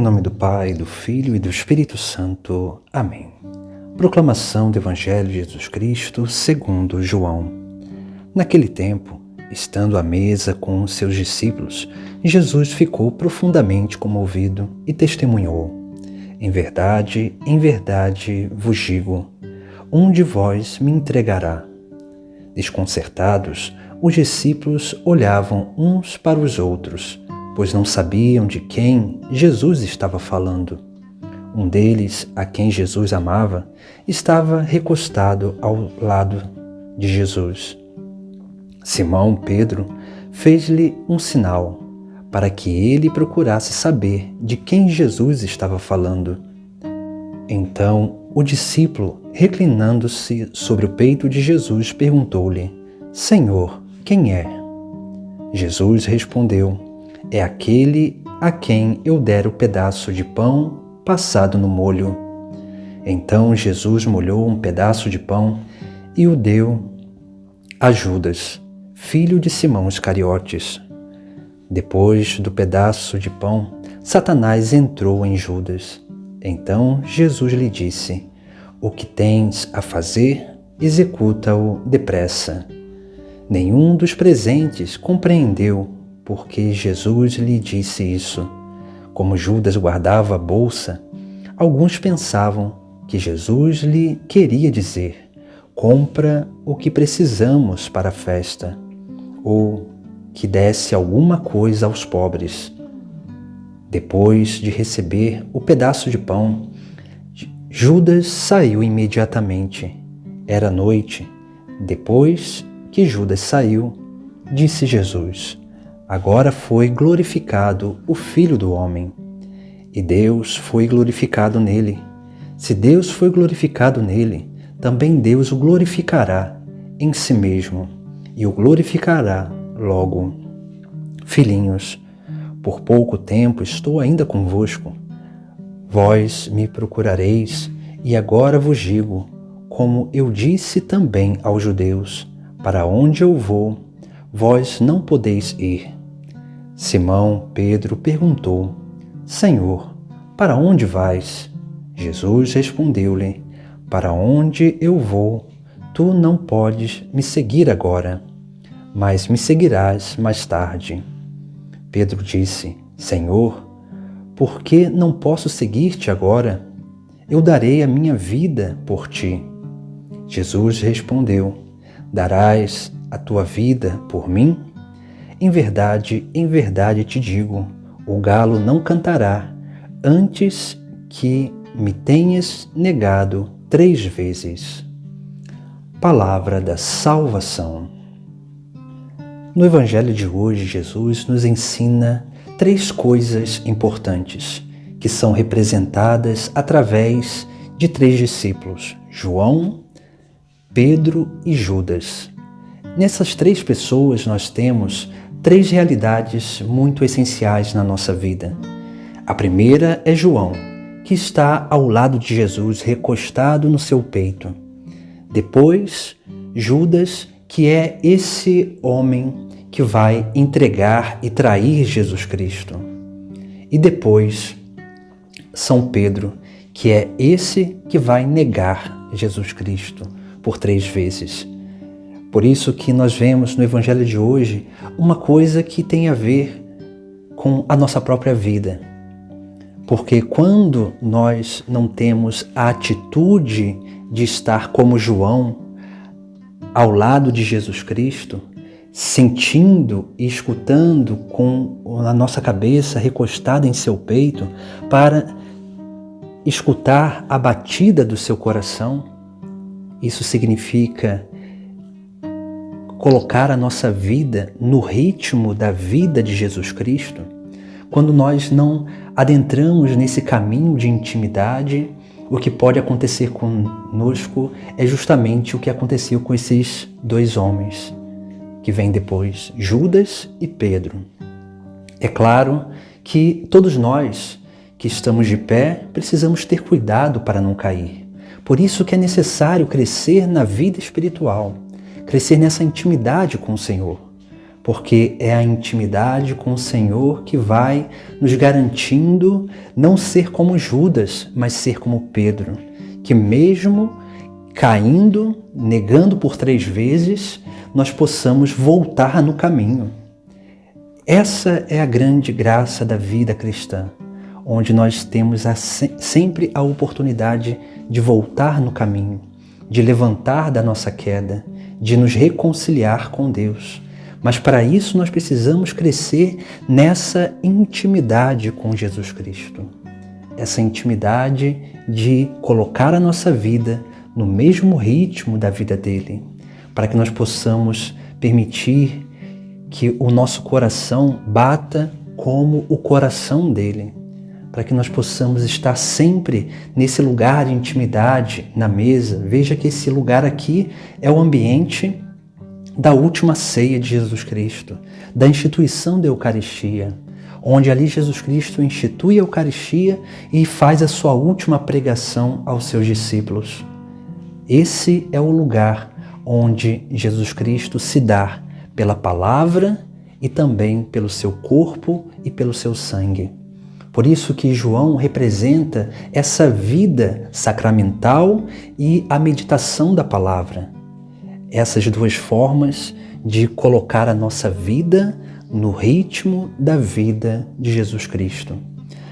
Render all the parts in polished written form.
nome do Pai, do Filho e do Espírito Santo. Amém. Proclamação do Evangelho de Jesus Cristo segundo João. Naquele tempo, estando à mesa com seus discípulos, Jesus ficou profundamente comovido e testemunhou: em verdade vos digo, um de vós me entregará. Desconcertados, os discípulos olhavam uns para os outros, pois não sabiam de quem Jesus estava falando. Um deles, a quem Jesus amava, estava recostado ao lado de Jesus. Simão Pedro fez-lhe um sinal para que ele procurasse saber de quem Jesus estava falando. Então o discípulo, reclinando-se sobre o peito de Jesus, perguntou-lhe: Senhor, quem é? Jesus respondeu: é aquele a quem eu der o pedaço de pão passado no molho. Então Jesus molhou um pedaço de pão e o deu a Judas, filho de Simão Iscariotes. Depois do pedaço de pão, Satanás entrou em Judas. Então Jesus lhe disse: o que tens a fazer, executa-o depressa. Nenhum dos presentes compreendeu porque Jesus lhe disse isso. Como Judas guardava a bolsa, alguns pensavam que Jesus lhe queria dizer: compra o que precisamos para a festa, ou que desse alguma coisa aos pobres. Depois de receber o pedaço de pão, Judas saiu imediatamente. Era noite. Depois que Judas saiu, disse Jesus: agora foi glorificado o Filho do Homem, e Deus foi glorificado nele. Se Deus foi glorificado nele, também Deus o glorificará em si mesmo, e o glorificará logo. Filhinhos, por pouco tempo estou ainda convosco. Vós me procurareis, e agora vos digo, como eu disse também aos judeus: para onde eu vou, vós não podeis ir. Simão Pedro perguntou: Senhor, para onde vais? Jesus respondeu-lhe: para onde eu vou, tu não podes me seguir agora, mas me seguirás mais tarde. Pedro disse: Senhor, por que não posso seguir-te agora? Eu darei a minha vida por ti. Jesus respondeu: darás a tua vida por mim? Em verdade te digo, o galo não cantará antes que me tenhas negado 3 vezes. Palavra da salvação. No Evangelho de hoje, Jesus nos ensina 3 coisas importantes, que são representadas através de 3 discípulos: João, Pedro e Judas. Nessas 3 pessoas nós temos 3 realidades muito essenciais na nossa vida. A primeira é João, que está ao lado de Jesus, recostado no seu peito. Depois, Judas, que é esse homem que vai entregar e trair Jesus Cristo. E depois, São Pedro, que é esse que vai negar Jesus Cristo por 3 vezes. Por isso que nós vemos no Evangelho de hoje uma coisa que tem a ver com a nossa própria vida. Porque quando nós não temos a atitude de estar como João, ao lado de Jesus Cristo, sentindo e escutando com a nossa cabeça recostada em seu peito, para escutar a batida do seu coração, isso significa colocar a nossa vida no ritmo da vida de Jesus Cristo. Quando nós não adentramos nesse caminho de intimidade, o que pode acontecer conosco é justamente o que aconteceu com esses 2 homens, que vêm depois, Judas e Pedro. É claro que todos nós que estamos de pé precisamos ter cuidado para não cair. Por isso que é necessário crescer na vida espiritual, crescer nessa intimidade com o Senhor, porque é a intimidade com o Senhor que vai nos garantindo não ser como Judas, mas ser como Pedro, que mesmo caindo, negando por 3 vezes, nós possamos voltar no caminho. Essa é a grande graça da vida cristã, onde nós temos sempre a oportunidade de voltar no caminho, de levantar da nossa queda, de nos reconciliar com Deus. Mas para isso nós precisamos crescer nessa intimidade com Jesus Cristo. Essa intimidade de colocar a nossa vida no mesmo ritmo da vida dele, para que nós possamos permitir que o nosso coração bata como o coração dele, para que nós possamos estar sempre nesse lugar de intimidade na mesa. Veja que esse lugar aqui é o ambiente da última ceia de Jesus Cristo, da instituição da Eucaristia, onde ali Jesus Cristo institui a Eucaristia e faz a sua última pregação aos seus discípulos. Esse é o lugar onde Jesus Cristo se dá pela palavra e também pelo seu corpo e pelo seu sangue. Por isso que João representa essa vida sacramental e a meditação da palavra. Essas 2 formas de colocar a nossa vida no ritmo da vida de Jesus Cristo,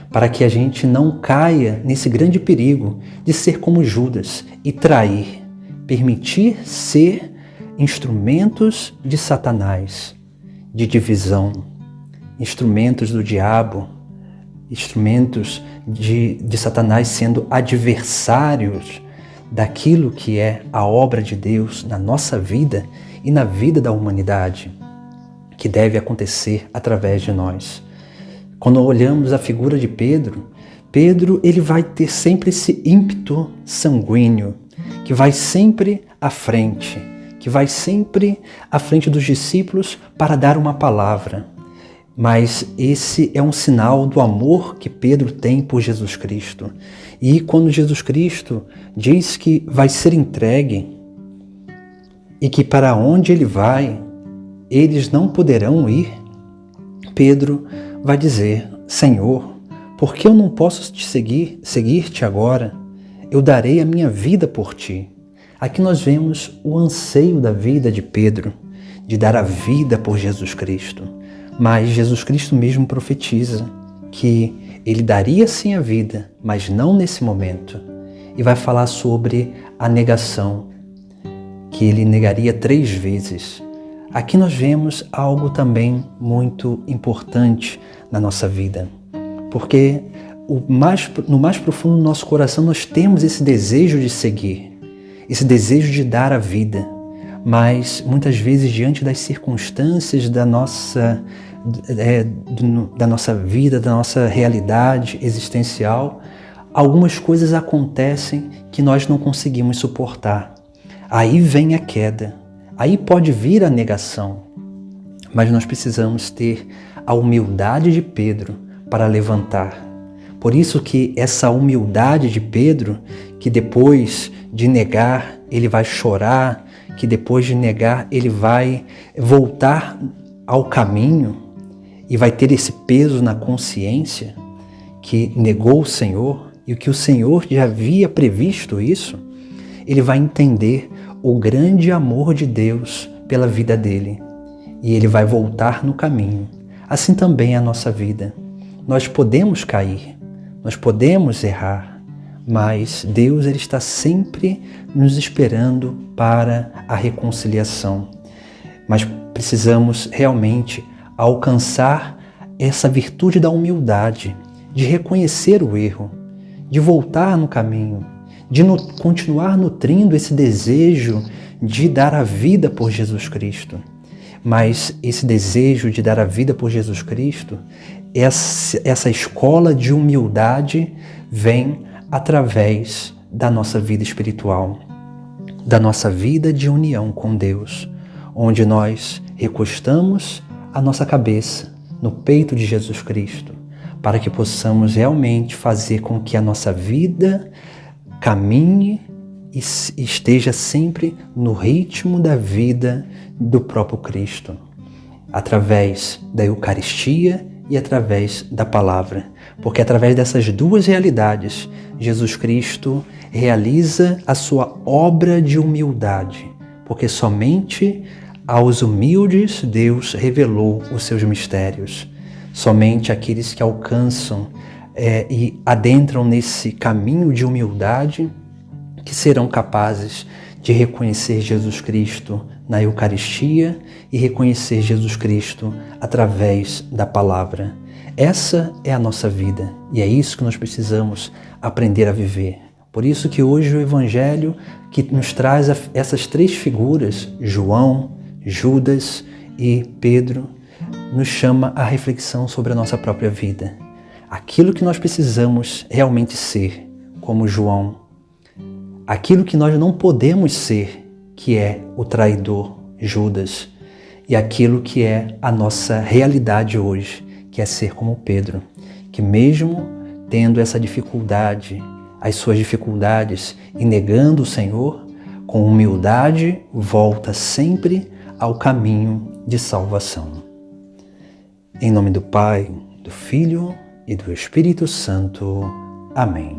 para que a gente não caia nesse grande perigo de ser como Judas e trair, permitir ser instrumentos de Satanás, de divisão, instrumentos do diabo, instrumentos de Satanás sendo adversários daquilo que é a obra de Deus na nossa vida e na vida da humanidade, que deve acontecer através de nós. Quando olhamos a figura de Pedro, ele vai ter sempre esse ímpeto sanguíneo, que vai sempre à frente, dos discípulos para dar uma palavra. Mas esse é um sinal do amor que Pedro tem por Jesus Cristo. E quando Jesus Cristo diz que vai ser entregue e que para onde ele vai, eles não poderão ir, Pedro vai dizer: Senhor, por que eu não posso te seguir-te agora? Eu darei a minha vida por ti. Aqui nós vemos o anseio da vida de Pedro, de dar a vida por Jesus Cristo. Mas Jesus Cristo mesmo profetiza que ele daria sim a vida, mas não nesse momento. E vai falar sobre a negação, que ele negaria 3 vezes. Aqui nós vemos algo também muito importante na nossa vida, porque no mais profundo do nosso coração nós temos esse desejo de seguir, esse desejo de dar a vida, mas muitas vezes diante das circunstâncias da nossa vida, da nossa realidade existencial, algumas coisas acontecem que nós não conseguimos suportar. Aí vem a queda, aí pode vir a negação, mas nós precisamos ter a humildade de Pedro para levantar. Por isso que essa humildade de Pedro, que depois de negar ele vai chorar, que depois de negar ele vai voltar ao caminho e vai ter esse peso na consciência que negou o Senhor e que o Senhor já havia previsto isso, ele vai entender o grande amor de Deus pela vida dele e ele vai voltar no caminho. Assim também é a nossa vida. Nós podemos cair, nós podemos errar, mas Deus ele está sempre nos esperando para a reconciliação. Mas precisamos realmente alcançar essa virtude da humildade, de reconhecer o erro, de voltar no caminho, de continuar nutrindo esse desejo de dar a vida por Jesus Cristo. Mas esse desejo de dar a vida por Jesus Cristo, essa escola de humildade vem através da nossa vida espiritual, da nossa vida de união com Deus, onde nós recostamos a nossa cabeça no peito de Jesus Cristo, para que possamos realmente fazer com que a nossa vida caminhe e esteja sempre no ritmo da vida do próprio Cristo. através da Eucaristia e através da palavra. Porque através dessas duas realidades, Jesus Cristo realiza a sua obra de humildade. Porque somente aos humildes Deus revelou os seus mistérios. Somente aqueles que alcançam e adentram nesse caminho de humildade que serão capazes de reconhecer Jesus Cristo na Eucaristia e reconhecer Jesus Cristo através da palavra. Essa é a nossa vida e é isso que nós precisamos aprender a viver. Por isso que hoje o Evangelho que nos traz essas três figuras, João, Judas e Pedro, nos chama à reflexão sobre a nossa própria vida. Aquilo que nós precisamos realmente ser, como João. Aquilo que nós não podemos ser, que é o traidor Judas. E aquilo que é a nossa realidade hoje, que é ser como Pedro. Que mesmo tendo essa dificuldade, as suas dificuldades e negando o Senhor, com humildade volta sempre ao caminho de salvação. Em nome do Pai, do Filho e do Espírito Santo. Amém.